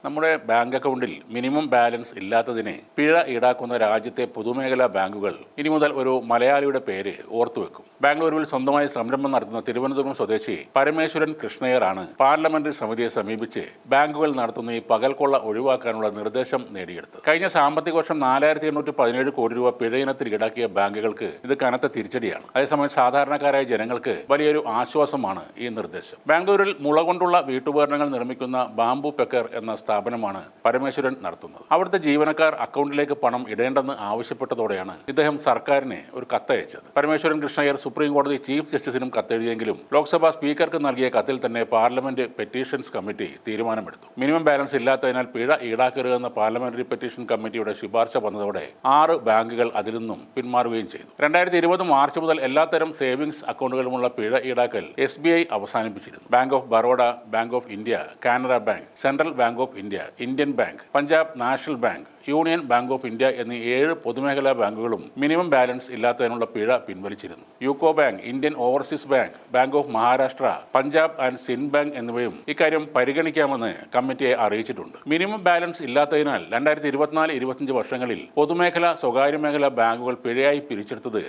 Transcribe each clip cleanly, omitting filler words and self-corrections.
നമ്മുടെ ബാങ്ക് അക്കൗണ്ടിൽ minimum balance ഇല്ലാത്തതിനെ പിഴ ഈടാക്കുന്ന രാജ്യത്തെ പൊതുമേഖലാ ബാങ്കുകൾ ഇനി മുതൽ ഒരു മലയാളിയുടെ പേര് ഓർത്തുവെക്കും. ബാംഗ്ലൂരുവിൽ സ്വന്തമായി സംരംഭം നടത്തുന്ന തിരുവനന്തപുരം സ്വദേശി പരമേശ്വരൻ കൃഷ്ണയ്യറാണ് പാർലമെന്ററി സമിതിയെ സമീപിച്ച് ബാങ്കുകൾ നടത്തുന്ന ഈ പകൽക്കൊള്ള ഒഴിവാക്കാനുള്ള നിർദ്ദേശം നേടിയെടുത്തത്. കഴിഞ്ഞ സാമ്പത്തിക വർഷം 4817 കോടി രൂപ പിഴ ഇനത്തിൽ ഈടാക്കിയ ബാങ്കുകൾക്ക് ഇത് കനത്ത തിരിച്ചടിയാണ്. അതേസമയം സാധാരണക്കാരായ ജനങ്ങൾക്ക് വലിയൊരു ആശ്വാസമാണ് ഈ നിർദ്ദേശം. ബാംഗ്ലൂരിൽ മുള കൊണ്ടുള്ള വീട്ടുപകരണങ്ങൾ നിർമ്മിക്കുന്ന ബാംബു പെക്കർ എന്ന സ്ഥാപനമാണ് പരമേശ്വരൻ നടത്തുന്നത്. അവിടുത്തെ ജീവനക്കാർ അക്കൗണ്ടിലേക്ക് പണം ഇടേണ്ടെന്ന് ആവശ്യപ്പെട്ടതോടെയാണ് ഇദ്ദേഹം സർക്കാരിന് ഒരു കത്തയച്ചത്. പരമേശ്വരൻ കൃഷ്ണയ്യർ സുപ്രീം കോടതി ചീഫ് ജസ്റ്റിസിനും കത്തെഴുതിയെങ്കിലും ലോക്സഭാ സ്പീക്കർക്ക് നൽകിയ കത്തിൽ തന്നെ പാർലമെന്റ് പെറ്റീഷൻസ് കമ്മിറ്റി തീരുമാനമെടുത്തു. മിനിമം ബാലൻസ് ഇല്ലാത്തതിനാൽ പിഴ ഈടാക്കരുതെന്ന പാർലമെന്ററി പെറ്റീഷൻ കമ്മിറ്റിയുടെ ശുപാർശ വന്നതോടെ 6 ബാങ്കുകൾ അതിൽ നിന്നും പിന്മാറുകയും ചെയ്തു. 2020 മാർച്ച് മുതൽ എല്ലാത്തരം സേവിങ്സ് അക്കൗണ്ടുകളുമുള്ള പിഴ ഈടാക്കൽ SBI അവസാനിപ്പിച്ചിരുന്നു. Bank of Baroda, Bank of India, Canara Bank, Central Bank of India, Indian Bank, Punjab National Bank, Union Bank of India എന്നീ 7 പൊതുമേഖലാ ബാങ്കുകളും മിനിമം ബാലൻസ് ഇല്ലാത്തതിനുള്ള പിഴ പിൻവലിച്ചിരുന്നു. UCO Bank, Indian Overseas Bank, Bank of Maharashtra, Punjab and Sindh Bank എന്നിവയും ഇക്കാര്യം പരിഗണിക്കാമെന്ന് കമ്മിറ്റിയെ അറിയിച്ചിട്ടുണ്ട്. മിനിമം ബാലൻസ് ഇല്ലാത്തതിനാൽ 2024-25 വർഷങ്ങളിൽ പൊതുമേഖലാ സ്വകാര്യ മേഖലാ ബാങ്കുകൾ പിഴയായി പിരിച്ചെടുത്തത്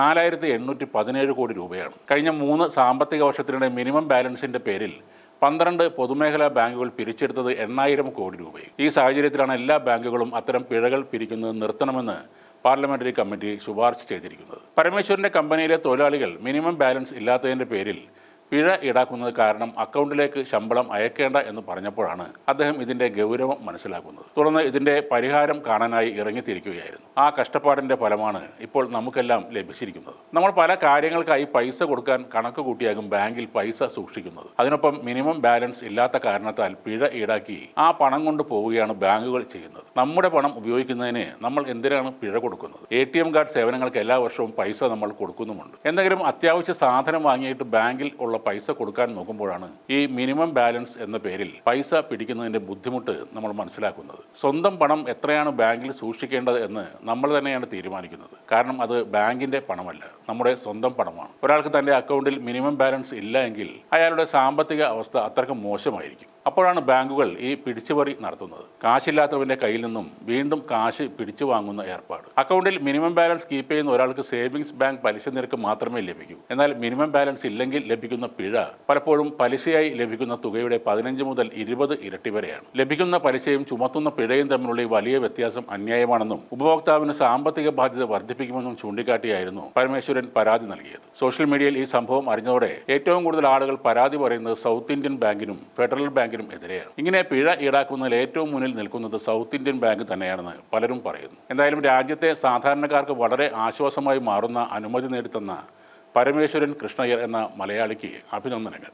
4817 കോടി രൂപയാണ്. കഴിഞ്ഞ 3 സാമ്പത്തിക വർഷത്തിനിടെ മിനിമം ബാലൻസിന്റെ പേരിൽ 12 പൊതുമേഖലാ ബാങ്കുകൾ പിരിച്ചെടുത്തത് 8000 കോടി രൂപയും. ഈ സാഹചര്യത്തിലാണ് എല്ലാ ബാങ്കുകളും അത്തരം പിഴകൾ പിരിക്കുന്നത് നിർത്തണമെന്ന് പാർലമെന്ററി കമ്മിറ്റി ശുപാർശ ചെയ്തിരിക്കുന്നത്. പരമേശ്വരന്റെ കമ്പനിയിലെ തൊഴിലാളികൾ മിനിമം ബാലൻസ് ഇല്ലാത്തതിന്റെ പേരിൽ പിഴ ഈടാക്കുന്നത് കാരണം അക്കൗണ്ടിലേക്ക് ശമ്പളം അയക്കേണ്ട എന്ന് പറഞ്ഞപ്പോഴാണ് അദ്ദേഹം ഇതിന്റെ ഗൗരവം മനസ്സിലാക്കുന്നത്. തുടർന്ന് ഇതിന്റെ പരിഹാരം കാണാനായി ഇറങ്ങിത്തിരിക്കുകയായിരുന്നു. ആ കഷ്ടപ്പാടിന്റെ ഫലമാണ് ഇപ്പോൾ നമുക്കെല്ലാം ലഭിച്ചിരിക്കുന്നത്. നമ്മൾ പല കാര്യങ്ങൾക്കായി പൈസ കൊടുക്കാൻ കണക്ക് കൂട്ടിയാകും ബാങ്കിൽ പൈസ സൂക്ഷിക്കുന്നത്. അതിനൊപ്പം മിനിമം ബാലൻസ് ഇല്ലാത്ത കാരണത്താൽ പിഴ ഈടാക്കി ആ പണം കൊണ്ട് പോവുകയാണ് ബാങ്കുകൾ ചെയ്യുന്നത്. നമ്മുടെ പണം ഉപയോഗിക്കുന്നതിന് നമ്മൾ എന്തിനാണ് പിഴ കൊടുക്കുന്നത്? ATM കാർഡ് സേവനങ്ങൾക്ക് എല്ലാ വർഷവും പൈസ നമ്മൾ കൊടുക്കുന്നുമുണ്ട്. എന്തെങ്കിലും അത്യാവശ്യ സാധനം വാങ്ങിയിട്ട് ബാങ്കിൽ ഉള്ള പൈസ കൊടുക്കാൻ നോക്കുമ്പോഴാണ് ഈ മിനിമം ബാലൻസ് എന്ന പേരിൽ പൈസ പിടിക്കുന്നതിന്റെ ബുദ്ധിമുട്ട് നമ്മൾ മനസ്സിലാക്കുന്നത്. സ്വന്തം പണം എത്രയാണ് ബാങ്കിൽ സൂക്ഷിക്കേണ്ടത് എന്ന് നമ്മൾ തന്നെയാണ് തീരുമാനിക്കുന്നത്. കാരണം അത് ബാങ്കിന്റെ പണമല്ല, നമ്മുടെ സ്വന്തം പണമാണ്. ഒരാൾക്ക് തന്റെ അക്കൗണ്ടിൽ മിനിമം ബാലൻസ് ഇല്ല എങ്കിൽ അയാളുടെ സാമ്പത്തിക അവസ്ഥ അത്രയ്ക്ക് മോശമായിരിക്കും. അപ്പോഴാണ് ബാങ്കുകൾ ഈ പിടിച്ചുപറി നടത്തുന്നത്. കാശില്ലാത്തവന്റെ കയ്യിൽ നിന്നും വീണ്ടും കാശ് പിടിച്ചു വാങ്ങുന്ന ഏർപ്പാട്. അക്കൗണ്ടിൽ മിനിമം ബാലൻസ് കീപ്പ് ചെയ്യുന്ന ഒരാൾക്ക് സേവിങ്സ് ബാങ്ക് പലിശ നിരക്ക് മാത്രമേ ലഭിക്കൂ. എന്നാൽ മിനിമം ബാലൻസ് ഇല്ലെങ്കിൽ ലഭിക്കുന്ന പിഴ പലപ്പോഴും പലിശയായി ലഭിക്കുന്ന തുകയുടെ 15 മുതൽ 20 ഇരട്ടി വരെയാണ്. ലഭിക്കുന്ന പലിശയും ചുമത്തുന്ന പിഴയും തമ്മിലുള്ള ഈ വലിയ വ്യത്യാസം അന്യായമാണെന്നും ഉപഭോക്താവിന് സാമ്പത്തിക ബാധ്യത വർദ്ധിപ്പിക്കുമെന്നും ചൂണ്ടിക്കാട്ടിയായിരുന്നു പരമേശ്വരൻ പരാതി നൽകിയത്. സോഷ്യൽ മീഡിയയിൽ ഈ സംഭവം അറിഞ്ഞതോടെ ഏറ്റവും കൂടുതൽ ആളുകൾ പരാതി പറയുന്നത് സൗത്ത് ഇന്ത്യൻ ബാങ്കിനും ഫെഡറൽ ബാങ്കിനും എതിരെയാണ്. ഇങ്ങനെ പിഴ ഈടാക്കുന്നതിൽ ഏറ്റവും മുന്നിൽ നിൽക്കുന്നത് സൗത്ത് ഇന്ത്യൻ ബാങ്ക് തന്നെയാണെന്ന് പലരും പറയുന്നു. എന്തായാലും രാജ്യത്തെ സാധാരണക്കാർക്ക് വളരെ ആശ്വാസമായി മാറുന്ന അനുമതി നേടിത്തന്ന പരമേശ്വരൻ കൃഷ്ണയ്യർ എന്ന മലയാളിക്ക് അഭിനന്ദനങ്ങൾ.